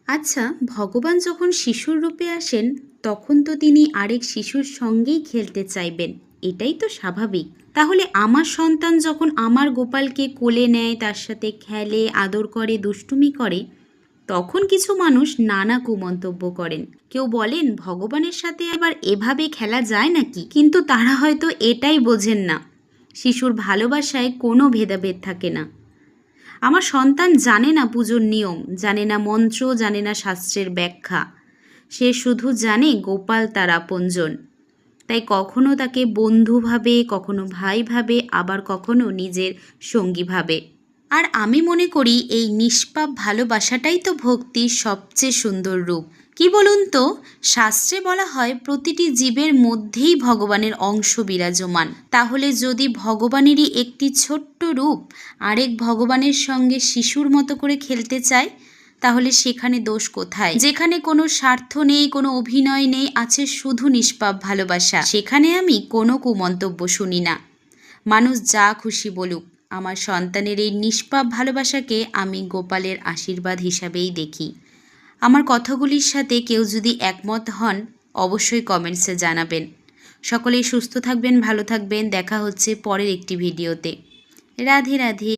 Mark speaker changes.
Speaker 1: আচ্ছা, ভগবান যখন শিশুর রূপে আসেন তখন তো তিনি আরেক শিশুর সঙ্গেই খেলতে চাইবেন, এটাই তো স্বাভাবিক। তাহলে আমার সন্তান যখন আমার গোপালকে কোলে নেয়, তার সাথে খেলে, আদর করে, দুষ্টুমি করে, তখন কিছু মানুষ নানা কুমন্তব্য করেন। কেউ বলেন ভগবানের সাথে আবার এভাবে খেলা যায় নাকি, কিন্তু তারা হয়তো এটাই বোঝেন না, শিশুর ভালোবাসায় কোনো ভেদাভেদ থাকে না। আমার সন্তান জানে না পুজোর নিয়ম, জানে না মন্ত্র, জানে না শাস্ত্রের ব্যাখ্যা। সে শুধু জানে গোপাল তার আপনজন। তাই কখনো তাকে বন্ধু ভাবে, কখনো ভাই ভাবে, আবার কখনো নিজের সঙ্গী ভাবে। আর আমি মনে করি এই নিষ্পাপ ভালোবাসাটাই তো ভক্তির সবচেয়ে সুন্দর রূপ। কি বলুন তো, শাস্ত্রে বলা হয় প্রতিটি জীবের মধ্যেই ভগবানের অংশ বিরাজমান। তাহলে যদি ভগবানেরই একটি ছোট্ট রূপ আরেক ভগবানের সঙ্গে শিশুর মতো করে খেলতে চায়, তাহলে সেখানে দোষ কোথায়? যেখানে কোনো স্বার্থ নেই, কোনো অভিনয় নেই, আছে শুধু নিষ্পাপ ভালোবাসা, সেখানে আমি কোনো কুমন্তব্য শুনি না। মানুষ যা খুশি বলুক, আমার সন্তানের এই নিষ্পাপ ভালোবাসাকে আমি গোপালের আশীর্বাদ হিসাবেই দেখি। আমার কথাগুলির সাথে কেউ যদি একমত হন, অবশ্যই কমেন্টসে জানাবেন। সকলেই সুস্থ থাকবেন, ভালো থাকবেন। দেখা হচ্ছে পরের একটি ভিডিওতে। রাধে রাধে।